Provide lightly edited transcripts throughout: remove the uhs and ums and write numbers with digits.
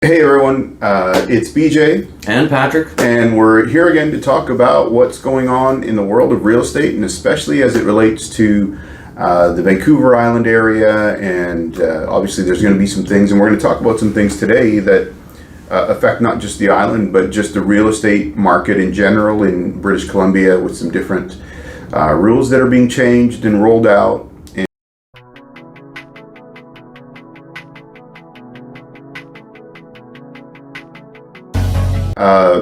Hey everyone, it's BJ And Patrick. and we're here again to talk about what's going on in the world of real estate, and especially as it relates to the Vancouver Island area. And obviously there's going to be some things, and we're going to talk about some things today that affect not just the island but just the real estate market in general in British Columbia, with some different rules that are being changed and rolled out.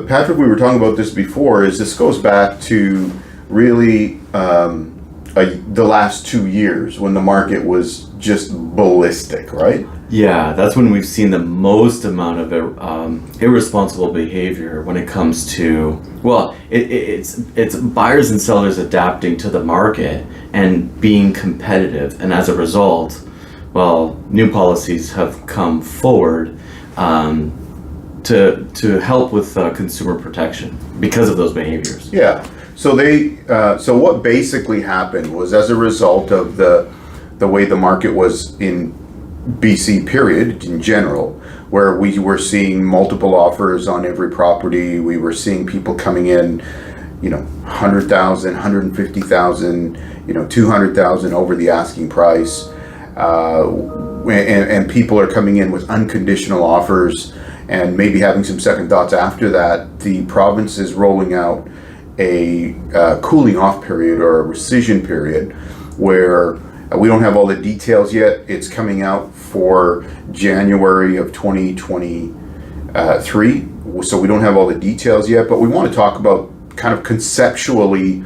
Patrick, we were talking about this before, is this goes back to really the last 2 years when the market was just ballistic, right? Yeah, that's when we've seen the most amount of irresponsible behavior when it comes to, well, it's buyers and sellers adapting to the market and being competitive. And as a result, well, new policies have come forward to help with consumer protection because of those behaviors. Yeah. So so what basically happened was, as a result of the way the market was in BC period in general, where we were seeing multiple offers on every property, we were seeing people coming in, 100,000, 150,000, 200,000 over the asking price, and people are coming in with unconditional offers and maybe having some second thoughts after that. The province is rolling out a cooling off period, or a rescission period, where we don't have all the details yet. It's coming out for January of 2023, so we don't have all the details yet, but we want to talk about kind of conceptually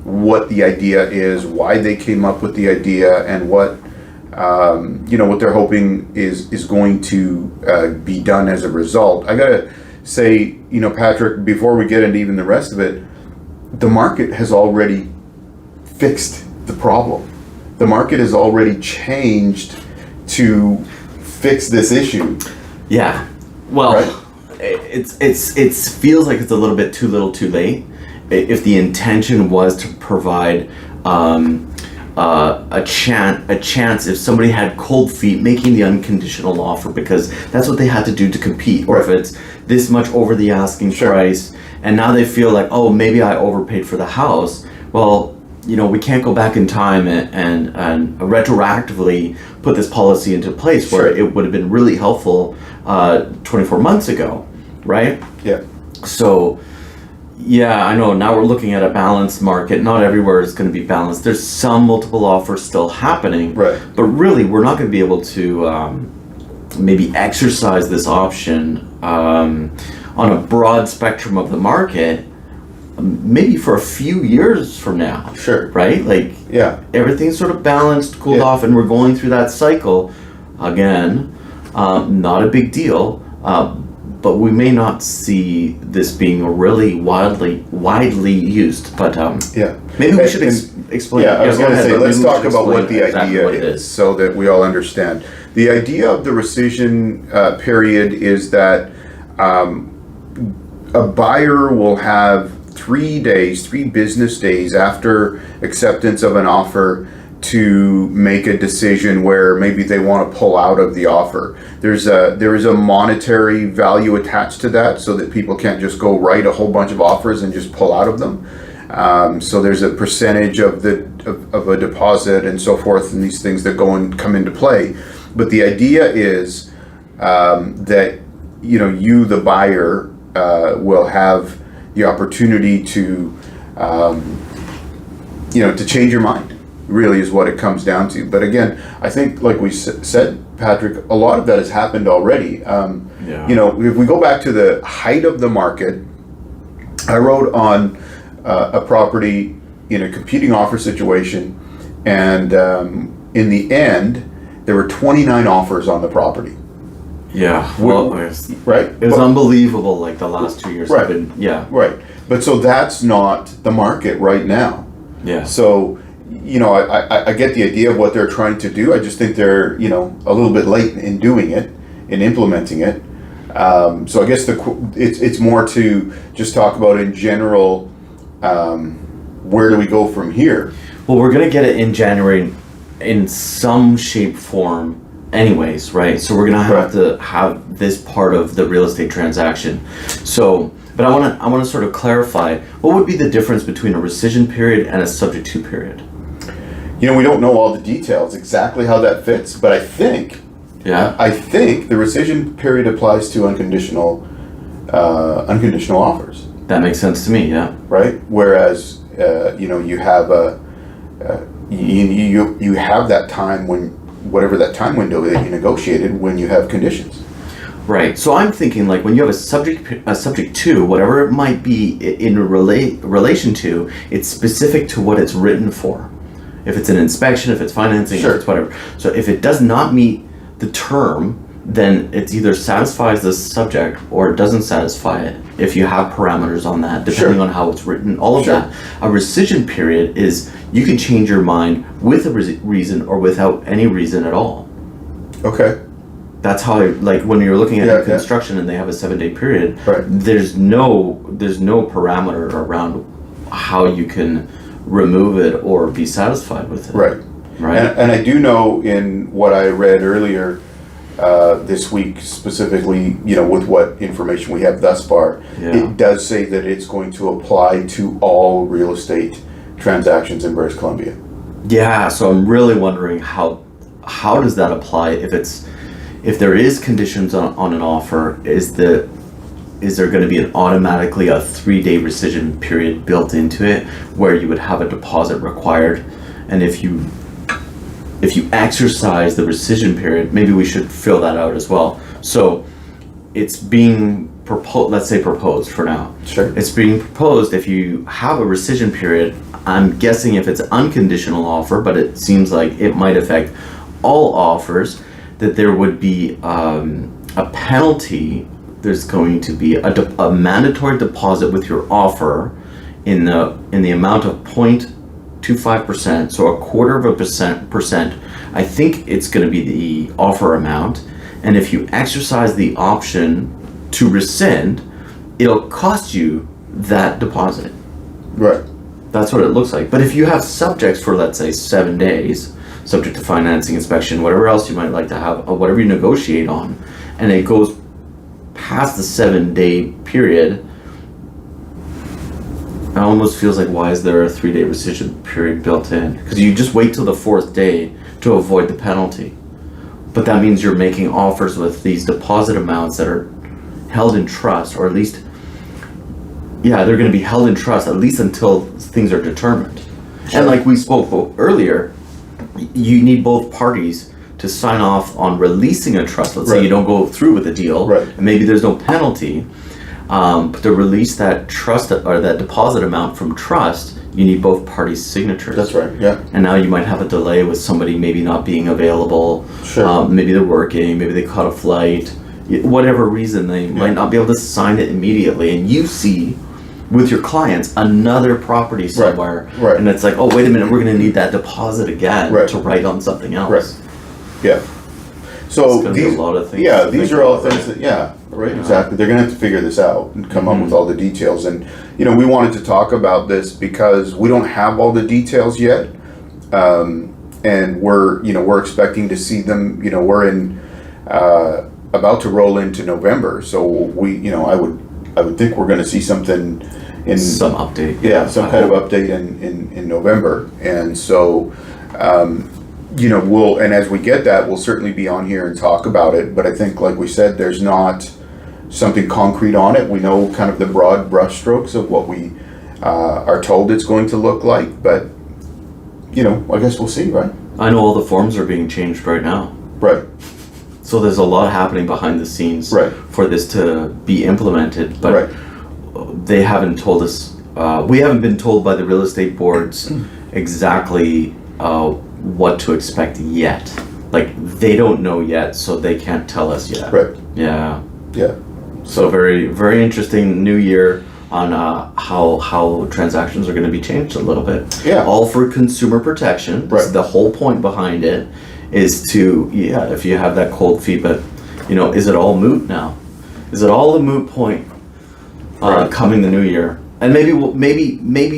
what the idea is, why they came up with the idea, and what what they're hoping is going to be done as a result. I gotta say, Patrick, before we get into even the rest of it, the market has already fixed the problem. The market has already changed to fix this issue. Yeah, well, right? it feels like it's a little bit too little, too late. If the intention was to provide a chance, if somebody had cold feet making the unconditional offer because that's what they had to do to compete, or right. if it's this much over the asking price, and now they feel like, oh, maybe I overpaid for the house. Well, we can't go back in time and retroactively put this policy into place where it would have been really helpful 24 months ago, right? Yeah. So, yeah, I know. Now we're looking at a balanced market. Not everywhere is going to be balanced. There's some multiple offers still happening, right? But really, we're not going to be able to maybe exercise this option on a broad spectrum of the market, maybe for a few years from now. Sure. Right? Like, yeah, everything's sort of balanced, cooled off, and we're going through that cycle again. Not a big deal. But we may not see this being really widely used. But maybe we should explain. Yeah, I was going to say, let's talk about what the exactly idea what it is, so that we all understand. The idea of the rescission period is that a buyer will have 3 business days after acceptance of an offer to make a decision where maybe they want to pull out of the offer. There is a monetary value attached to that, so that people can't just go write a whole bunch of offers and just pull out of them. So there's a percentage of a deposit and so forth, and these things that come into play. But the idea is that you, the buyer, will have the opportunity to to change your mind. Really is what it comes down to. But again, I think, like we said, Patrick, a lot of that has happened already. If we go back to the height of the market, I wrote on a property in a competing offer situation, and in the end, there were 29 offers on the property. Yeah, well, right? It was unbelievable, like the last 2 years have been, Right. But so that's not the market right now. Yeah. So, I get the idea of what they're trying to do. I just think they're, a little bit late in doing it, in implementing it. So I guess it's more to just talk about in general, where do we go from here? Well, we're going to get it in January in some shape, form, anyways, right? So we're gonna have to have this part of the real estate transaction. So, but I want to sort of clarify what would be the difference between a rescission period and a subject to period. We don't know all the details exactly how that fits, but I think the rescission period applies to unconditional offers. That makes sense to me. Yeah. Right. Whereas you have you have that time when whatever that time window that you negotiated when you have conditions. Right. So I'm thinking like when you have a subject to, whatever it might be in relation to, it's specific to what it's written for. If it's an inspection, if it's financing, Sure. if it's whatever. So if it does not meet the term, then it either satisfies the subject or it doesn't satisfy it. If you have parameters on that, depending Sure. on how it's written, all of Sure. that. A rescission period is you can change your mind with a reason or without any reason at all. Okay. That's how like when you're looking at Yeah, construction and they have a 7-day period, Right. there's no parameter around how you can remove it or be satisfied with it. Right. Right. And I do know in what I read earlier this week specifically, with what information we have thus far, Yeah. it does say that it's going to apply to all real estate transactions in British Columbia. Yeah, so I'm really wondering how does that apply if there is conditions on an offer, is there going to be automatically a 3-day rescission period built into it where you would have a deposit required? And if you exercise the rescission period, maybe we should fill that out as well. So it's being proposed, let's say proposed for now. Sure. It's being proposed if you have a rescission period. I'm guessing if it's an unconditional offer, but it seems like it might affect all offers, that there would be a penalty. There's going to be a mandatory deposit with your offer in the amount of 0.25%, so a quarter of a percent. I think it's going to be the offer amount, and if you exercise the option to rescind, it'll cost you that deposit. Right. That's what it looks like. But if you have subjects for, let's say, 7 days, subject to financing, inspection, whatever else you might like to have, or whatever you negotiate on, and it goes past the 7-day period, it almost feels like, why is there a 3-day rescission period built in? Because you just wait till the 4th day to avoid the penalty. But that means you're making offers with these deposit amounts that are held in trust, or at least, yeah, they're going to be held in trust at least until things are determined. Sure. And like we spoke earlier, you need both parties to sign off on releasing a trust. Let's say you don't go through with the deal, Right. and maybe there's no penalty, but to release that trust or that deposit amount from trust, you need both parties' signatures. That's right. Yeah. And now you might have a delay with somebody maybe not being available. Sure. Maybe they're working, maybe they caught a flight, whatever reason, they might not be able to sign it immediately. And you see with your clients another property somewhere, Right. and it's like, oh, wait a minute, we're going to need that deposit again Right. to write on something else. Right. Yeah. So It's gonna be a lot of things Yeah, to these think are all about, things right? that, yeah, right, Yeah. exactly. They're gonna have to figure this out and come up with all the details. And, we wanted to talk about this because we don't have all the details yet. And we're expecting to see them, we're about to roll into November. So I would think we're gonna see something in Some update. some I kind of hope. update in November. And so, and as we get that, we'll certainly be on here and talk about it. But I think, like we said, there's not something concrete on it. We know kind of the broad brushstrokes of what we are told it's going to look like. But, I guess we'll see, right? I know all the forms are being changed right now. Right. So there's a lot happening behind the scenes Right. for this to be implemented. But Right. they haven't told us, we haven't been told by the real estate boards exactly what to expect yet. Like, they don't know yet, so they can't tell us yet. Right. Yeah. Yeah. So very, very interesting new year on how transactions are going to be changed a little bit. Yeah. All for consumer protection. Right. The whole point behind it is to, if you have that cold feet, but, is it all moot now? Is it all a moot point Right. coming the new year? And maybe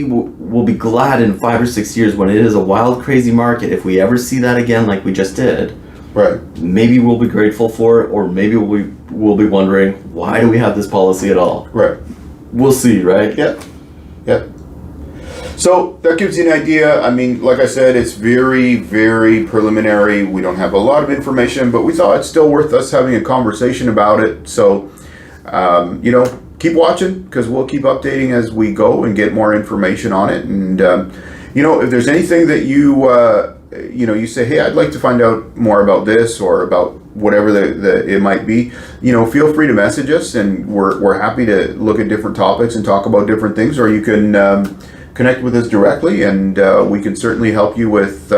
we'll be glad in 5 or 6 years when it is a wild, crazy market, if we ever see that again like we just did, Right. maybe we'll be grateful for it, or maybe we'll be wondering, why do we have this policy at all? Right. We'll see, right? Yep. Yep. So that gives you an idea. I mean, like I said, it's very, very preliminary. We don't have a lot of information, but we thought it's still worth us having a conversation about it. So, keep watching, because we'll keep updating as we go and get more information on it. And, if there's anything that you say, hey, I'd like to find out more about this or about whatever it might be, feel free to message us, and we're happy to look at different topics and talk about different things, or you can connect with us directly, and we can certainly help you with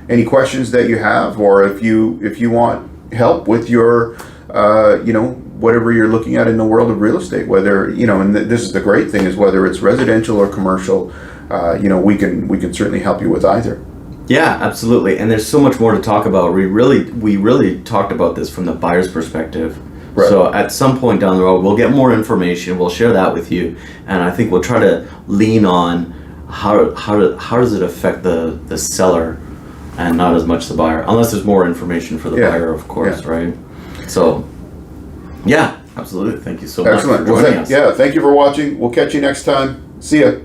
any questions that you have, or if you want help with your whatever you're looking at in the world of real estate, whether and this is the great thing, is whether it's residential or commercial, we can certainly help you with either. Yeah, absolutely. And there's so much more to talk about. We really talked about this from the buyer's perspective. Right. So at some point down the road, we'll get more information. We'll share that with you, and I think we'll try to lean on how does it affect the seller, and not as much the buyer, unless there's more information for the buyer, of course, right? So, yeah, absolutely. Thank you so much for joining us. Yeah, thank you for watching. We'll catch you next time. See ya.